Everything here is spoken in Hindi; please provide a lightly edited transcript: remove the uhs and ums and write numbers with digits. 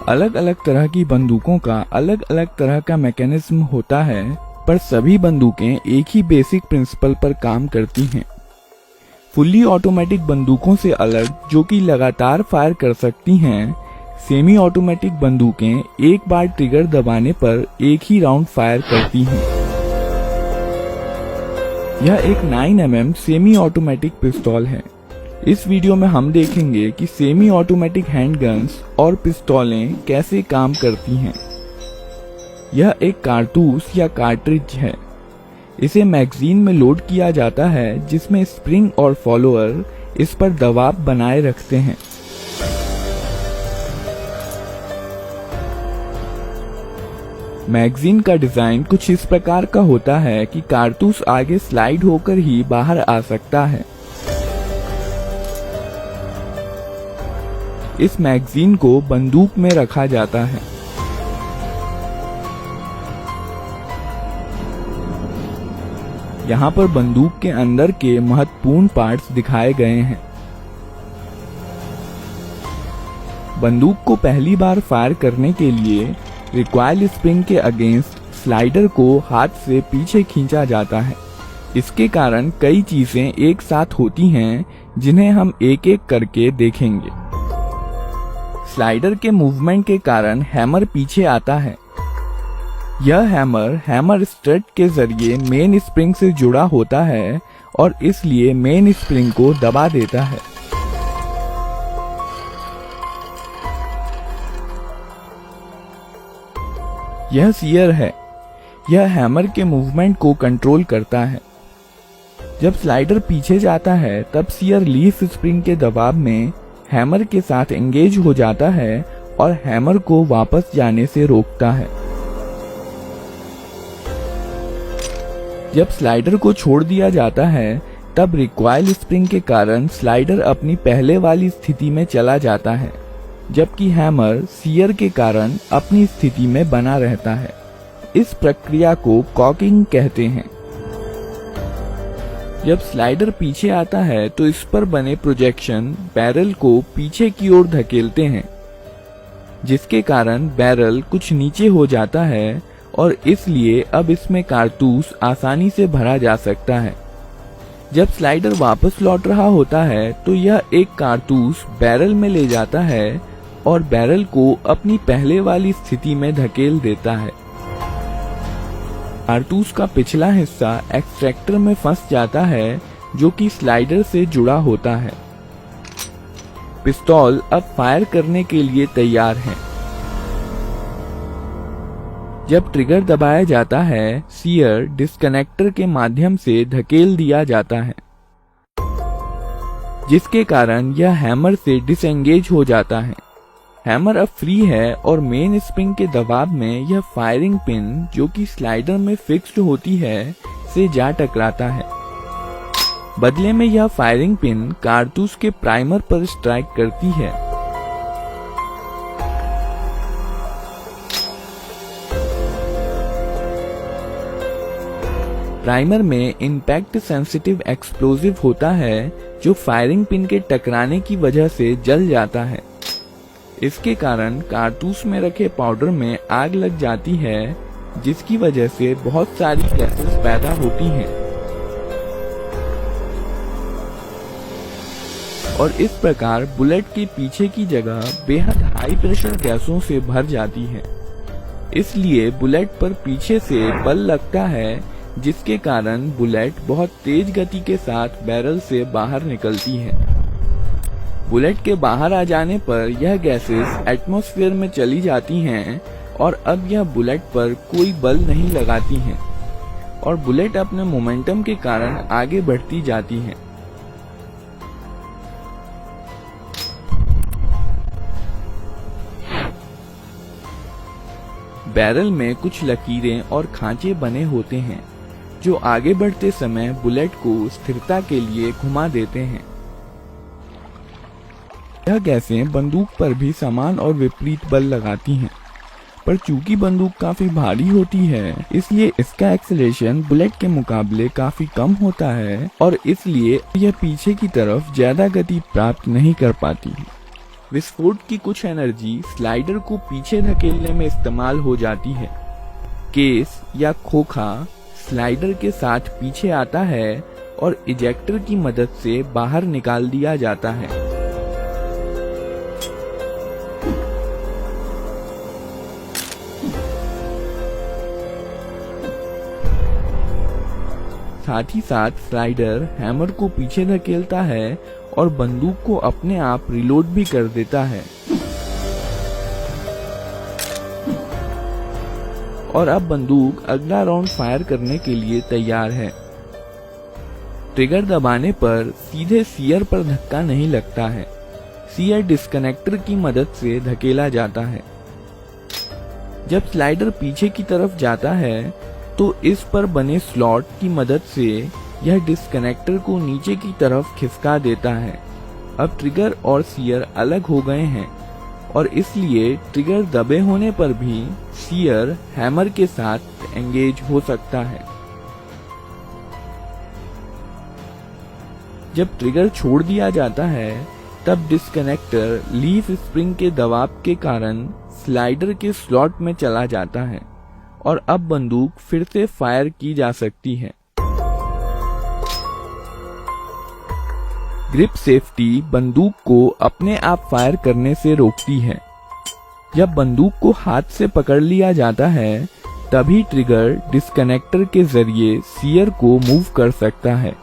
अलग अलग तरह की बंदूकों का अलग अलग तरह का मैकेनिज्म होता है, पर सभी बंदूकें एक ही बेसिक प्रिंसिपल पर काम करती हैं। फुल्ली ऑटोमेटिक बंदूकों से अलग, जो कि लगातार फायर कर सकती हैं, सेमी ऑटोमेटिक बंदूकें एक बार ट्रिगर दबाने पर एक ही राउंड फायर करती हैं। यह एक 9mm सेमी ऑटोमेटिक पिस्तौल है। इस वीडियो में हम देखेंगे कि सेमी ऑटोमेटिक हैंडगन्स और पिस्तौलें कैसे काम करती हैं। यह एक कारतूस या कार्ट्रिज है। इसे मैगजीन में लोड किया जाता है, जिसमें स्प्रिंग और फॉलोअर इस पर दबाव बनाए रखते हैं। मैगजीन का डिजाइन कुछ इस प्रकार का होता है कि कारतूस आगे स्लाइड होकर ही बाहर आ सकता है। इस मैगजीन को बंदूक में रखा जाता है। यहाँ पर बंदूक के अंदर के महत्वपूर्ण पार्ट्स दिखाए गए हैं। बंदूक को पहली बार फायर करने के लिए रिकॉइल स्प्रिंग के अगेंस्ट स्लाइडर को हाथ से पीछे खींचा जाता है। इसके कारण कई चीजें एक साथ होती हैं, जिन्हें हम एक एक करके देखेंगे। स्लाइडर के मूवमेंट के कारण हैमर पीछे आता है। यह हैमर स्ट्रट के जरिए मेन स्प्रिंग से जुड़ा होता है और इसलिए मेन स्प्रिंग को दबा देता है। यह सीयर है। यह हैमर के मूवमेंट को कंट्रोल करता है। जब स्लाइडर पीछे जाता है, तब सीयर लीफ स्प्रिंग के दबाव में हैमर के साथ एंगेज हो जाता है और हैमर को वापस जाने से रोकता है। जब स्लाइडर को छोड़ दिया जाता है, तब रिकॉइल स्प्रिंग के कारण स्लाइडर अपनी पहले वाली स्थिति में चला जाता है, जबकि हैमर सीयर के कारण अपनी स्थिति में बना रहता है। इस प्रक्रिया को कॉकिंग कहते हैं। जब स्लाइडर पीछे आता है, तो इस पर बने प्रोजेक्शन बैरल को पीछे की ओर धकेलते हैं, जिसके कारण बैरल कुछ नीचे हो जाता है और इसलिए अब इसमें कारतूस आसानी से भरा जा सकता है। जब स्लाइडर वापस लौट रहा होता है, तो यह एक कारतूस बैरल में ले जाता है और बैरल को अपनी पहले वाली स्थिति में धकेल देता है। कारतूस का पिछला हिस्सा एक्सट्रैक्टर में फंस जाता है, जो कि स्लाइडर से जुड़ा होता है। पिस्तौल अब फायर करने के लिए तैयार है। जब ट्रिगर दबाया जाता है, सीयर डिस्कनेक्टर के माध्यम से धकेल दिया जाता है, जिसके कारण यह हैमर से डिसएंगेज हो जाता है। हैमर अब फ्री है और मेन स्प्रिंग के दबाव में यह फायरिंग पिन, जो कि स्लाइडर में फिक्स्ड होती है, से जा टकराता है। बदले में यह फायरिंग पिन कारतूस के प्राइमर पर स्ट्राइक करती है। प्राइमर में इम्पैक्ट सेंसिटिव एक्सप्लोजिव होता है, जो फायरिंग पिन के टकराने की वजह से जल जाता है। इसके कारण कारतूस में रखे पाउडर में आग लग जाती है, जिसकी वजह से बहुत सारी गैसेस पैदा होती हैं और इस प्रकार बुलेट के पीछे की जगह बेहद हाई प्रेशर गैसों से भर जाती है। इसलिए बुलेट पर पीछे से बल लगता है, जिसके कारण बुलेट बहुत तेज गति के साथ बैरल से बाहर निकलती है। बुलेट के बाहर आ जाने पर यह गैसेस एटमॉस्फेयर में चली जाती हैं और अब यह बुलेट पर कोई बल नहीं लगाती हैं और बुलेट अपने मोमेंटम के कारण आगे बढ़ती जाती है। बैरल में कुछ लकीरें और खांचे बने होते हैं, जो आगे बढ़ते समय बुलेट को स्थिरता के लिए घुमा देते हैं। यह गैसें बंदूक पर भी समान और विपरीत बल लगाती हैं, पर चूंकि बंदूक काफी भारी होती है, इसलिए इसका एक्सेलरेशन बुलेट के मुकाबले काफी कम होता है और इसलिए यह पीछे की तरफ ज्यादा गति प्राप्त नहीं कर पाती। विस्फोट की कुछ एनर्जी स्लाइडर को पीछे धकेलने में इस्तेमाल हो जाती है। केस या खोखा स्लाइडर के साथ पीछे आता है और इजेक्टर की मदद से बाहर निकाल दिया जाता है। साथ ही साथ स्लाइडर हैमर को पीछे धकेलता है और बंदूक को अपने आप रिलोड भी कर देता है। और अब बंदूक अगला राउंड फायर करने के लिए तैयार है। ट्रिगर दबाने पर सीधे सीयर पर धक्का नहीं लगता है, सीयर डिस्कनेक्टर की मदद से धकेला जाता है। जब स्लाइडर पीछे की तरफ जाता है तो इस पर बने स्लॉट की मदद से यह डिस्कनेक्टर को नीचे की तरफ खिसका देता है। अब ट्रिगर और सीयर अलग हो गए हैं और इसलिए ट्रिगर दबे होने पर भी सीयर हैमर के साथ एंगेज हो सकता है। जब ट्रिगर छोड़ दिया जाता है तब डिस्कनेक्टर लीफ स्प्रिंग के दबाव के कारण स्लाइडर के स्लॉट में चला जाता है और अब बंदूक फिर से फायर की जा सकती है। ग्रिप सेफ्टी बंदूक को अपने आप फायर करने से रोकती है। जब बंदूक को हाथ से पकड़ लिया जाता है तभी ट्रिगर डिस्कनेक्टर के जरिए सीयर को मूव कर सकता है।